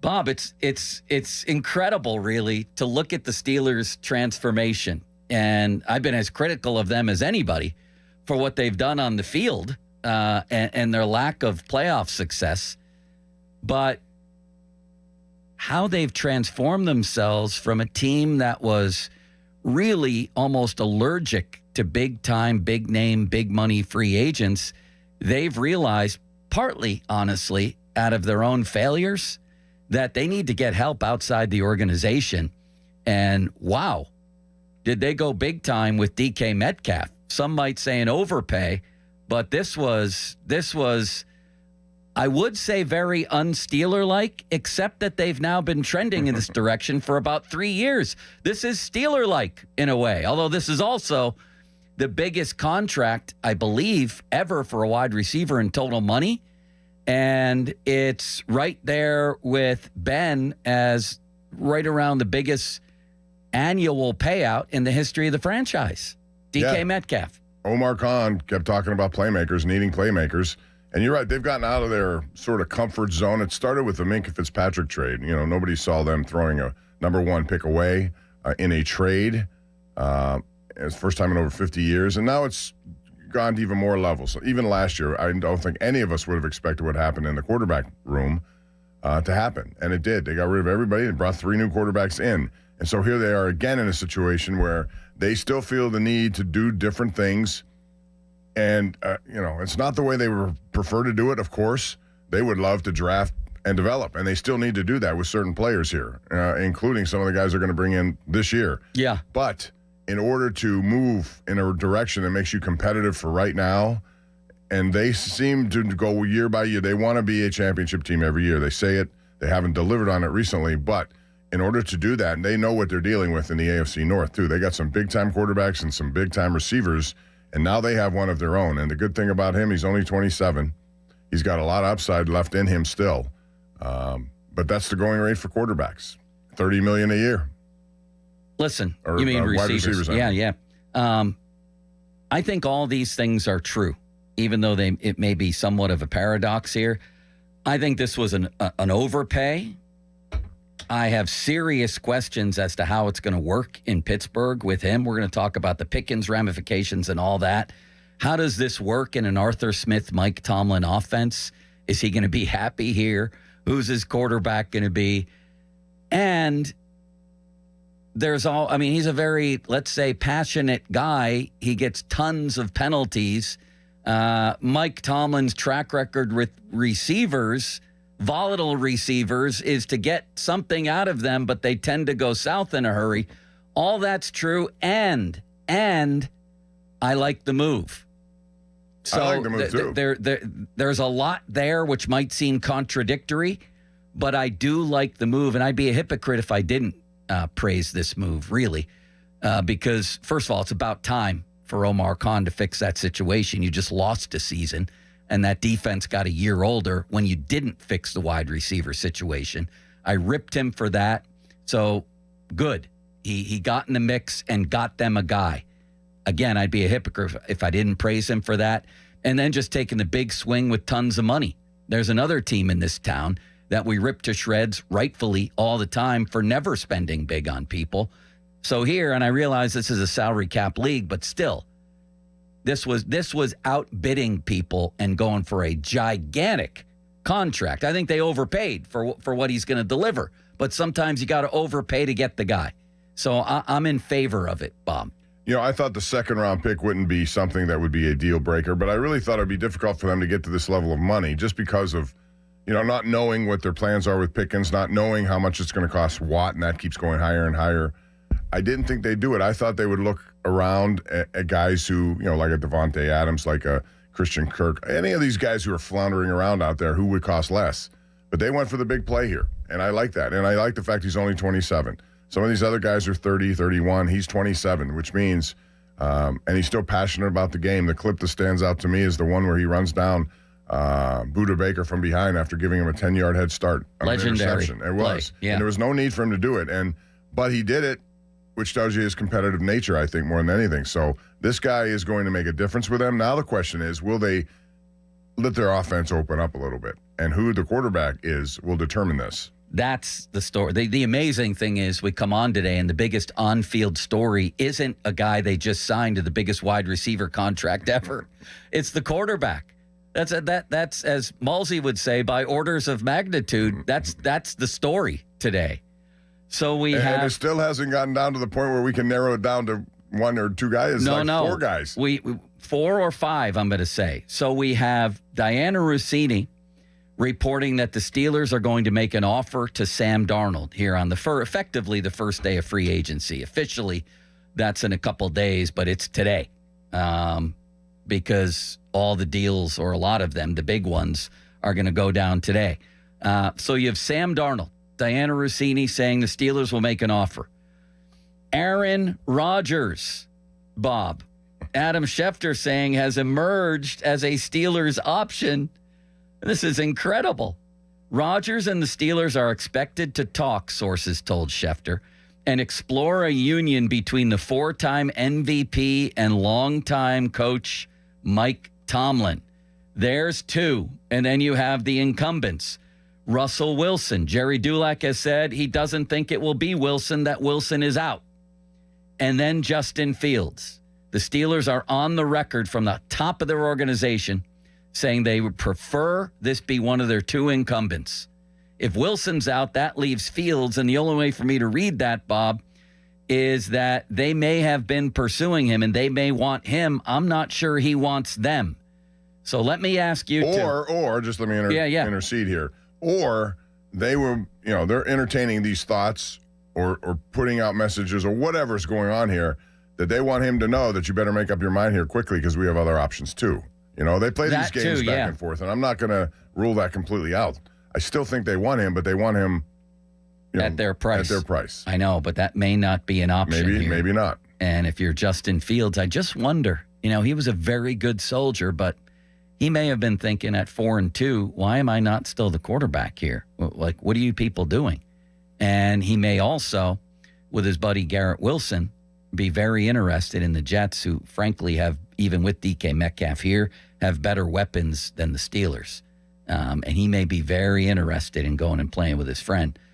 Bob, it's incredible, really, to look at the Steelers' transformation. And I've been as critical of them as anybody for what they've done on the field and their lack of playoff success. But how they've transformed themselves from a team that was really almost allergic to big-time, big-name, big-money free agents, they've realized, partly, honestly, out of their own failures, that they need to get help outside the organization. And wow, did they go big time with DK Metcalf? Some might say an overpay, but this was, I would say, very un-Steeler-like, except that they've now been trending in this direction for about 3 years. This is Steeler-like in a way, although this is also the biggest contract, I believe, ever for a wide receiver in total money. And it's right there with Ben as right around the biggest annual payout in the history of the franchise. DK Metcalf. Omar Khan kept talking about playmakers, needing playmakers. And you're right, they've gotten out of their sort of comfort zone. It started with the Minkah Fitzpatrick trade. You know, nobody saw them throwing a number one pick away in a trade. It's the first time in over 50 years. And now it's gone to even more levels. So even last year, I don't think any of us would have expected what happened in the quarterback room to happen. And it did. They got rid of everybody and brought 3 new quarterbacks in. And so here they are again in a situation where they still feel the need to do different things. And, it's not the way they would prefer to do it, of course. They would love to draft and develop, and they still need to do that with certain players here, including some of the guys they're going to bring in this year. Yeah. But in order to move in a direction that makes you competitive for right now, and they seem to go year by year. They want to be a championship team every year. They say it. They haven't delivered on it recently, but in order to do that, and they know what they're dealing with in the AFC North, too. They got some big-time quarterbacks and some big-time receivers, and now they have one of their own. And the good thing about him, he's only 27. He's got a lot of upside left in him still. But that's the going rate for quarterbacks, $30 million a year. Listen, you mean receivers? Yeah. I think all these things are true, even though it may be somewhat of a paradox here. I think this was an overpay. I have serious questions as to how it's going to work in Pittsburgh with him. We're going to talk about the Pickens ramifications and all that. How does this work in an Arthur Smith, Mike Tomlin offense? Is he going to be happy here? Who's his quarterback going to be? And he's a very, let's say, passionate guy. He gets tons of penalties. Mike Tomlin's track record with receivers, volatile receivers, is to get something out of them, but they tend to go south in a hurry. All that's true, and I like the move. So I like the move too. There's a lot there which might seem contradictory, but I do like the move, and I'd be a hypocrite if I didn't praise this move, really, because, first of all, it's about time for Omar Khan to fix that situation. You just lost a season, and that defense got a year older when you didn't fix the wide receiver situation. I ripped him for that, so good. He got in the mix and got them a guy. Again, I'd be a hypocrite if I didn't praise him for that. And then just taking the big swing with tons of money. There's another team in this town that we rip to shreds rightfully all the time for never spending big on people. So here, and I realize this is a salary cap league, but still, this was outbidding people and going for a gigantic contract. I think they overpaid for what he's going to deliver. But sometimes you got to overpay to get the guy. So I'm in favor of it, Bob. I thought the second-round pick wouldn't be something that would be a deal breaker, but I really thought it would be difficult for them to get to this level of money just because of, not knowing what their plans are with Pickens, not knowing how much it's going to cost Watt, and that keeps going higher and higher. I didn't think they'd do it. I thought they would look around at guys who, like a Devontae Adams, like a Christian Kirk, any of these guys who are floundering around out there who would cost less. But they went for the big play here, and I like that. And I like the fact he's only 27. Some of these other guys are 30, 31. He's 27, which means, and he's still passionate about the game. The clip that stands out to me is the one where he runs down Buda Baker from behind after giving him a 10-yard head start. Legendary. It was. Yeah. And there was no need for him to do it. But he did it, which tells you his competitive nature, I think, more than anything. So this guy is going to make a difference with them. Now the question is, will they let their offense open up a little bit? And who the quarterback is will determine this. That's the story. The amazing thing is we come on today and the biggest on-field story isn't a guy they just signed to the biggest wide receiver contract ever. It's the quarterback. That's as Malsey would say, by orders of magnitude. That's the story today. So and it still hasn't gotten down to the point where we can narrow it down to one or two guys. No, 4 guys. We 4 or 5, I'm going to say. So we have Diana Rossini reporting that the Steelers are going to make an offer to Sam Darnold here on effectively the first day of free agency. Officially, that's in a couple days, but it's today because all the deals, or a lot of them, the big ones, are going to go down today. So you have Sam Darnold, Diana Rossini saying the Steelers will make an offer. Aaron Rodgers, Bob, Adam Schefter saying has emerged as a Steelers option. This is incredible. Rodgers and the Steelers are expected to talk, sources told Schefter, and explore a union between the 4-time MVP and longtime coach Mike Tomlin. There's 2. And then you have the incumbents. Russell Wilson. Jerry Dulac has said he doesn't think it will be Wilson, that Wilson is out. And then Justin Fields. The Steelers are on the record from the top of their organization saying they would prefer this be one of their 2 incumbents. If Wilson's out, that leaves Fields, and the only way for me to read that, Bob, is that they may have been pursuing him and they may want him. I'm not sure he wants them. So let me ask you or just let me intercede here. Or they were, they're entertaining these thoughts or putting out messages or whatever's going on here that they want him to know that you better make up your mind here quickly because we have other options too. They play these games back and forth, and I'm not going to rule that completely out. I still think they want him, but they want him at their price. At their price. I know, but that may not be an option. Maybe not. And if you're Justin Fields, I just wonder. He was a very good soldier, but he may have been thinking at 4-2, why am I not still the quarterback here? Like, what are you people doing? And he may also, with his buddy Garrett Wilson, be very interested in the Jets, who frankly have, even with DK Metcalf here, have better weapons than the Steelers. And he may be very interested in going and playing with his friend.